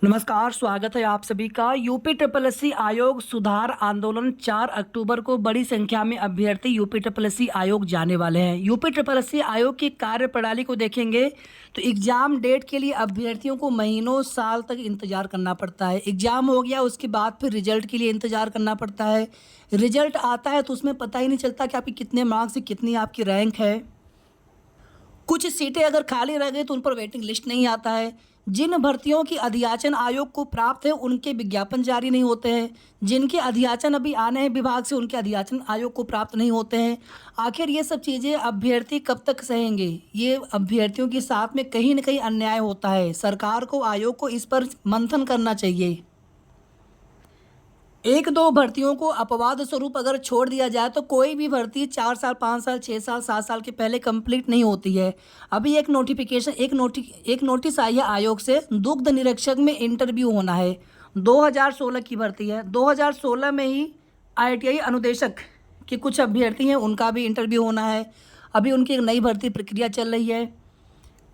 नमस्कार, स्वागत है आप सभी का। यूपी ट्रिपल एससी आयोग सुधार आंदोलन 4 अक्टूबर को बड़ी संख्या में अभ्यर्थी यूपी ट्रिपल एससी आयोग जाने वाले हैं। यूपी ट्रिपल एससी आयोग की कार्यप्रणाली को देखेंगे तो एग्जाम डेट के लिए अभ्यर्थियों को महीनों साल तक इंतजार करना पड़ता है। एग्जाम हो गया उसके बाद फिर रिजल्ट के लिए इंतजार करना पड़ता है। रिजल्ट आता है तो उसमें पता ही नहीं चलता कि आपकी कितने मार्क्स से कितनी आपकी रैंक है। कुछ सीटें अगर खाली रह गई तो उन पर वेटिंग लिस्ट नहीं आता है। जिन भर्तियों की अध्याचन आयोग को प्राप्त है उनके विज्ञापन जारी नहीं होते हैं। जिनके अध्याचन अभी आने हैं विभाग से उनके अध्याचन आयोग को प्राप्त नहीं होते हैं। आखिर ये सब चीज़ें अभ्यर्थी कब तक सहेंगे? ये अभ्यर्थियों के साथ में कहीं न कहीं अन्याय होता है। सरकार को, आयोग को इस पर मंथन करना चाहिए। एक दो भर्तियों को अपवाद स्वरूप अगर छोड़ दिया जाए तो कोई भी भर्ती 4 साल, 5 साल, 6 साल, 7 साल के पहले कंप्लीट नहीं होती है। अभी एक नोटिफिकेशन एक नोटिस आई है आयोग से, दुग्ध निरीक्षक में इंटरव्यू होना है। 2016 की भर्ती है। 2016 में ही ITI अनुदेशक के कुछ अभ्यर्थी हैं, उनका भी इंटरव्यू होना है। अभी उनकी एक नई भर्ती प्रक्रिया चल रही है।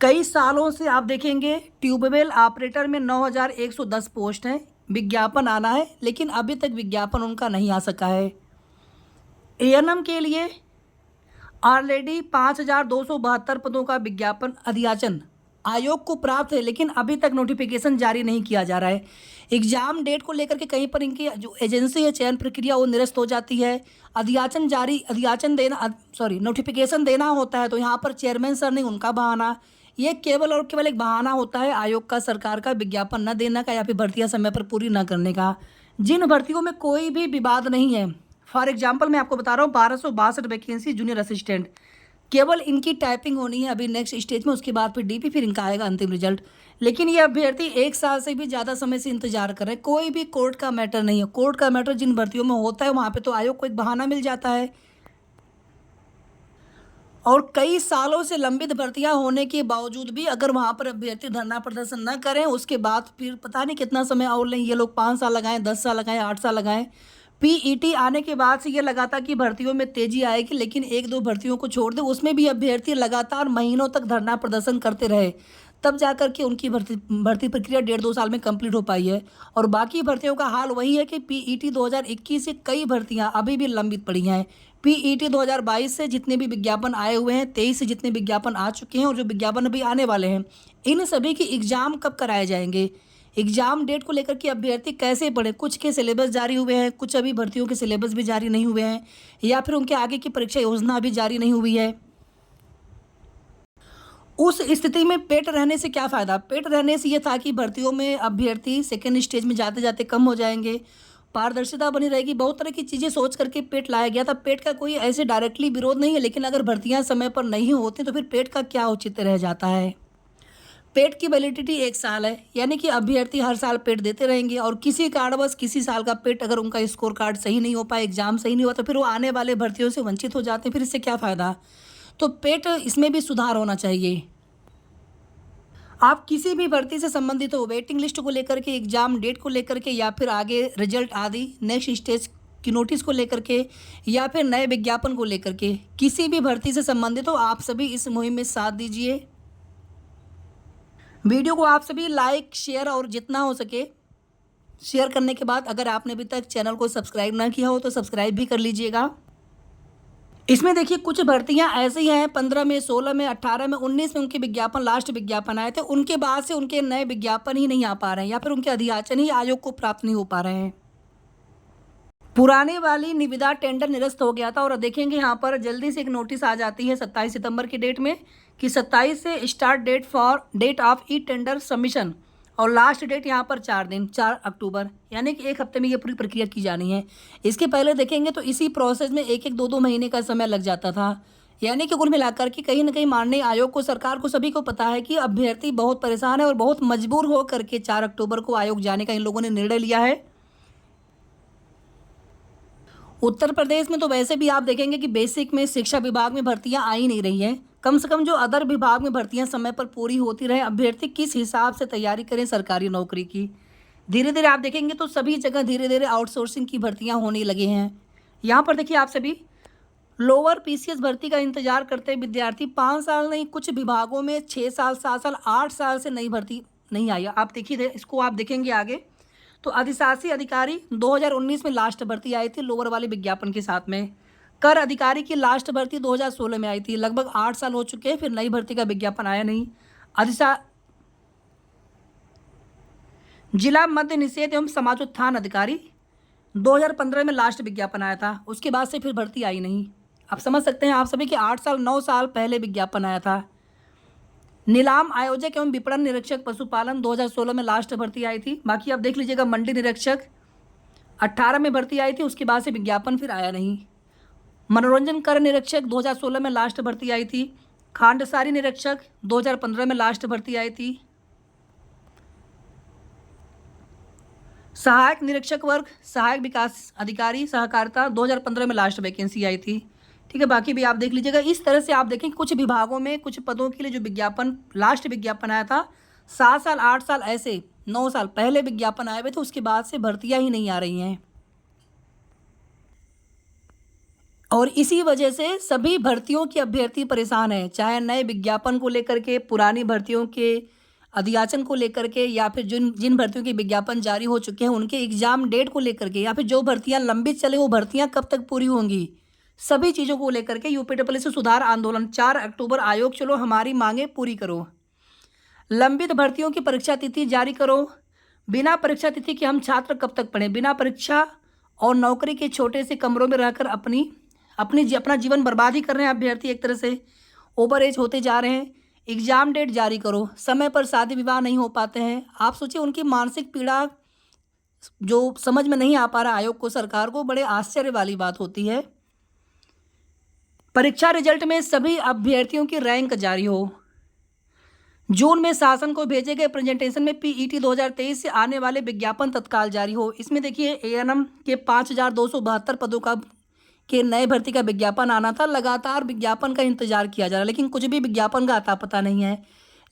कई सालों से आप देखेंगे ट्यूबवेल ऑपरेटर में 9110 पोस्ट हैं। विज्ञापन आना है लेकिन अभी तक विज्ञापन उनका नहीं आ सका है। ANM के लिए ऑलरेडी 5272 पदों का विज्ञापन अध्याचन आयोग को प्राप्त है लेकिन अभी तक नोटिफिकेशन जारी नहीं किया जा रहा है। एग्जाम डेट को लेकर के कहीं पर इनकी जो एजेंसी है चयन प्रक्रिया वो निरस्त हो जाती है। नोटिफिकेशन देना होता है तो यहाँ पर चेयरमैन सर नहीं, उनका बहाना। ये केवल और केवल एक बहाना होता है आयोग का, सरकार का विज्ञापन न देने का या फिर भर्तियां समय पर पूरी न करने का। जिन भर्तियों में कोई भी विवाद नहीं है, फॉर एग्जांपल मैं आपको बता रहा हूँ 1262 वैकेंसी जूनियर असिस्टेंट, केवल इनकी टाइपिंग होनी है अभी नेक्स्ट स्टेज में, उसके बाद फिर DP, फिर इनका आएगा अंतिम रिजल्ट। लेकिन ये अभ्यर्थी 1 साल से भी ज़्यादा समय से इंतजार कर रहे हैं। कोई भी कोर्ट का मैटर नहीं है। कोर्ट का मैटर जिन भर्तियों में होता है वहाँ पे तो आयोग को एक बहाना मिल जाता है। और कई सालों से लंबित भर्तियां होने के बावजूद भी अगर वहां पर अभ्यर्थी धरना प्रदर्शन न करें, उसके बाद फिर पता नहीं कितना समय और लें। ये लोग 5 साल लगाएं, 10 साल लगाएं, 8 साल लगाएं। PET आने के बाद से ये लगा था कि भर्तियों में तेजी आएगी, लेकिन एक दो भर्तियों को छोड़ दे उसमें भी अभ्यर्थी लगातार महीनों तक धरना प्रदर्शन करते रहे, तब जाकर के उनकी भर्ती प्रक्रिया 1.5-2 साल में कंप्लीट हो पाई है। और बाकी भर्तियों का हाल वही है कि PET 2021 से कई भर्तियां अभी भी लंबित पड़ी हैं। PET 2022 से जितने भी विज्ञापन आए हुए हैं, 23 से जितने विज्ञापन आ चुके हैं और जो विज्ञापन अभी आने वाले हैं, इन सभी के एग्जाम कब कराए जाएंगे? एग्जाम डेट को लेकर के अभ्यर्थी कैसे पढ़े? कुछ के सिलेबस जारी हुए हैं, कुछ अभी भर्तियों के सिलेबस भी जारी नहीं हुए हैं, या फिर उनके आगे की परीक्षा योजना अभी जारी नहीं हुई है। उस स्थिति में पेट रहने से क्या फ़ायदा? पेट रहने से ये था कि भर्तियों में अभ्यर्थी सेकेंड स्टेज में जाते जाते कम हो जाएंगे, पारदर्शिता बनी रहेगी। बहुत तरह की चीज़ें सोच करके पेट लाया गया था। पेट का कोई ऐसे डायरेक्टली विरोध नहीं है, लेकिन अगर भर्तियां समय पर नहीं होती तो फिर पेट का क्या औचित्य रह जाता है? पेट की वैलिडिटी 1 साल है, यानी कि अभ्यर्थी हर साल पेट देते रहेंगे और किसी कारणवश किसी साल का पेट अगर उनका स्कोर कार्ड सही नहीं हो पाए, एग्जाम सही नहीं हुआ, तो फिर वो आने वाले भर्तियों से वंचित हो जाते हैं। फिर इससे क्या फ़ायदा? तो पेट इसमें भी सुधार होना चाहिए। आप किसी भी भर्ती से संबंधित हो, वेटिंग लिस्ट को लेकर के, एग्जाम डेट को लेकर के, या फिर आगे रिजल्ट आदि नेक्स्ट स्टेज की नोटिस को लेकर के, या फिर नए विज्ञापन को लेकर के, किसी भी भर्ती से संबंधित हो, आप सभी इस मुहिम में साथ दीजिए। वीडियो को आप सभी लाइक, शेयर और जितना हो सके शेयर करने के बाद अगर आपने अभी तक चैनल को सब्सक्राइब ना किया हो तो सब्सक्राइब भी कर लीजिएगा। इसमें देखिए कुछ भर्तियां ऐसी हैं 15 में, 16 में, 18 में, 19 में उनके विज्ञापन, लास्ट विज्ञापन आए थे, उनके बाद से उनके नए विज्ञापन ही नहीं आ पा रहे हैं या फिर उनके अध्याचन ही आयोग को प्राप्त नहीं हो पा रहे हैं। पुराने वाली निविदा टेंडर निरस्त हो गया था और देखेंगे यहाँ पर जल्दी से एक नोटिस आ जाती है 27 सितंबर की डेट में कि 27 से start date of e tender submission, और लास्ट डेट यहाँ पर 4 दिन, 4 अक्टूबर, यानी कि 1 हफ्ते में ये पूरी प्रक्रिया की जानी है। इसके पहले देखेंगे तो इसी प्रोसेस में 1-1, 2-2 महीने का समय लग जाता था। यानी कि कुल मिलाकर के कहीं ना कहीं माननीय आयोग को, सरकार को, सभी को पता है कि अभ्यर्थी बहुत परेशान है और बहुत मजबूर हो करके 4 अक्टूबर को आयोग जाने का इन लोगों ने निर्णय लिया है। उत्तर प्रदेश में तो वैसे भी आप देखेंगे कि बेसिक में शिक्षा विभाग में भर्तियां आ ही नहीं रही हैं। कम से कम जो अदर विभाग में भर्तियां समय पर पूरी होती रहे। अभ्यर्थी किस हिसाब से तैयारी करें सरकारी नौकरी की? धीरे धीरे आप देखेंगे तो सभी जगह धीरे धीरे आउटसोर्सिंग की भर्तियां होने लगे हैं। यहाँ पर देखिए आप सभी लोअर PCS भर्ती का इंतजार करते विद्यार्थी 5 साल नहीं, कुछ विभागों में 6 साल, 7 साल, 8 साल से नई भर्ती नहीं आई। आप देखिए, इसको आप देखेंगे आगे तो अधिशासी अधिकारी 2019 में लास्ट भर्ती आई थी लोअर वाले विज्ञापन के साथ में। कर अधिकारी की लास्ट भर्ती 2016 में आई थी। लगभग 8 साल हो चुके हैं, फिर नई भर्ती का विज्ञापन आया नहीं। अधिशा जिला मद्य निषेध एवं समाजोत्थान अधिकारी 2015 में लास्ट विज्ञापन आया था, उसके बाद से फिर भर्ती आई नहीं। आप समझ सकते हैं आप सभी कि 8 साल 9 साल पहले विज्ञापन आया था। नीलाम आयोजक एवं विपणन निरीक्षक पशुपालन 2016 में लास्ट भर्ती आई थी। बाकी आप देख लीजिएगा, मंडी निरीक्षक 18 में भर्ती आई थी, उसके बाद से विज्ञापन फिर आया नहीं। मनोरंजन कर निरीक्षक 2016 में लास्ट भर्ती आई थी। खांडसारी निरीक्षक 2015 में लास्ट भर्ती आई थी। सहायक निरीक्षक वर्ग सहायक विकास अधिकारी सहकारिता 2015 में लास्ट वैकेंसी आई थी। ठीक है, बाकी भी आप देख लीजिएगा। इस तरह से आप देखें कुछ विभागों में कुछ पदों के लिए जो विज्ञापन लास्ट विज्ञापन आया था 7 साल 8 साल ऐसे 9 साल पहले विज्ञापन आए हुए थे, उसके बाद से भर्तियां ही नहीं आ रही हैं। और इसी वजह से सभी भर्तियों के अभ्यर्थी परेशान हैं, चाहे नए विज्ञापन को लेकर के, पुरानी भर्तियों के अध्याचन को लेकर के, या फिर जिन भर्तियों के विज्ञापन जारी हो चुके हैं उनके एग्जाम डेट को लेकर के, या फिर जो भर्तियां लंबित चले वो भर्तियां कब तक पूरी होंगी, सभी चीज़ों को लेकर के यूपीडब्ल्यूएससी सुधार आंदोलन 4 अक्टूबर आयोग चलो हमारी मांगे पूरी करो। लंबित भर्तियों की परीक्षा तिथि जारी करो। बिना परीक्षा तिथि के हम छात्र कब तक पढ़ें। बिना परीक्षा और नौकरी के छोटे से कमरों में रहकर अपना जीवन बर्बाद ही कर रहे हैं अभ्यर्थी, एक तरह से ओवर एज होते जा रहे हैं। एग्जाम डेट जारी करो। समय पर शादी विवाह नहीं हो पाते हैं। आप सोचिए उनकी मानसिक पीड़ा जो समझ में नहीं आ पा रहा आयोग को, सरकार को, बड़े आश्चर्य वाली बात होती है। परीक्षा रिजल्ट में सभी अभ्यर्थियों की रैंक जारी हो। जून में शासन को भेजे गए प्रेजेंटेशन में पीईटी 2023 से आने वाले विज्ञापन तत्काल जारी हो। इसमें देखिए एएनएम के 5272 पदों के नए भर्ती का विज्ञापन आना था। लगातार विज्ञापन का इंतजार किया जा रहा है, लेकिन कुछ भी विज्ञापन का आता पता नहीं है।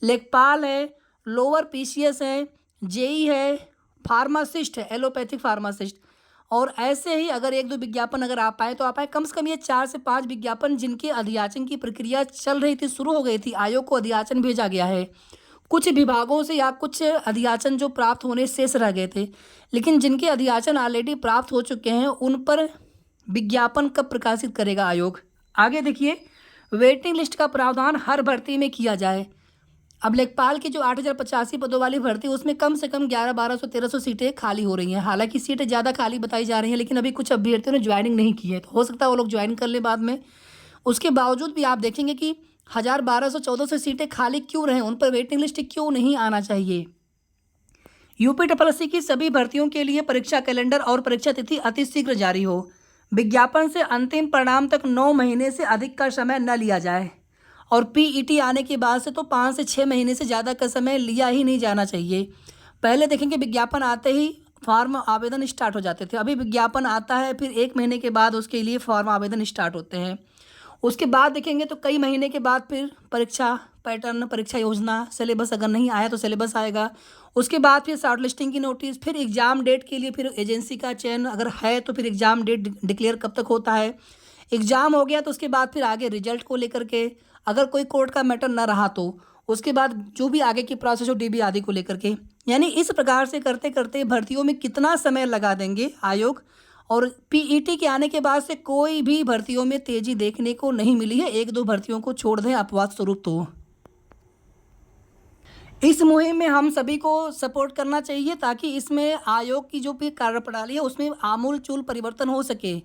लेखपाल है, लोअर पीसीएस है, जेई है, फार्मासिस्ट है, एलोपैथिक फार्मासिस्ट, और ऐसे ही अगर 1-2 विज्ञापन अगर आ पाए तो आ पाए। कम से कम ये 4 से 5 विज्ञापन जिनके अधियाचन की प्रक्रिया चल रही थी, शुरू हो गई थी, आयोग को अधियाचन भेजा गया है। कुछ विभागों से या कुछ अधियाचन जो प्राप्त होने शेष रह गए थे, लेकिन जिनके अधियाचन ऑलरेडी प्राप्त हो चुके हैं उन पर विज्ञापन कब प्रकाशित करेगा आयोग। आगे देखिए, वेटिंग लिस्ट का प्रावधान हर भर्ती में किया जाए। अब लेखपाल की जो 8085 पदों वाली भर्ती, उसमें कम से कम 1100-1200-1300 सीटें खाली हो रही हैं। हालांकि सीटें ज़्यादा खाली बताई जा रही हैं, लेकिन अभी कुछ अभ्यर्थियों ने ज्वाइनिंग नहीं की है, तो हो सकता है वो लोग ज्वाइन कर ले बाद में। उसके बावजूद भी आप देखेंगे कि 1000, 1200-1400 सीटें खाली क्यों रहें, उन पर वेटिंग लिस्ट क्यों नहीं आना चाहिए। यूपीडब्ल्यूएससी की सभी भर्तियों के लिए परीक्षा कैलेंडर और परीक्षा तिथि अतिशीघ्र जारी हो। विज्ञापन से अंतिम परिणाम तक 9 महीने से अधिक का समय न लिया जाए, और पीईटी आने के बाद से तो 5 से 6 महीने से ज़्यादा का समय लिया ही नहीं जाना चाहिए। पहले देखेंगे विज्ञापन आते ही फॉर्म आवेदन स्टार्ट हो जाते थे, अभी विज्ञापन आता है फिर 1 महीने के बाद उसके लिए फॉर्म आवेदन स्टार्ट होते हैं। उसके बाद देखेंगे तो कई महीने के बाद फिर परीक्षा पैटर्न, परीक्षा योजना, सिलेबस अगर नहीं आया तो सिलेबस आएगा। उसके बाद फिर शॉर्ट लिस्टिंग की नोटिस, फिर एग्ज़ाम डेट के लिए फिर एजेंसी का चयन अगर है तो फिर एग्ज़ाम डेट डिक्लेयर कब तक होता है। एग्ज़ाम हो गया तो उसके बाद फिर आगे रिजल्ट को लेकर के, अगर कोई कोर्ट का मैटर ना रहा तो उसके बाद जो भी आगे की प्रोसेस हो डीबी आदि को लेकर के, यानी इस प्रकार से करते करते भर्तियों में कितना समय लगा देंगे आयोग। और पीईटी के आने के बाद से कोई भी भर्तियों में तेजी देखने को नहीं मिली है, 1-2 भर्तियों को छोड़ दें अपवाद स्वरूप। तो इस मुहिम में हम सभी को सपोर्ट करना चाहिए ताकि इसमें आयोग की जो भी कार्यप्रणाली है उसमें आमूल चूल परिवर्तन हो सके।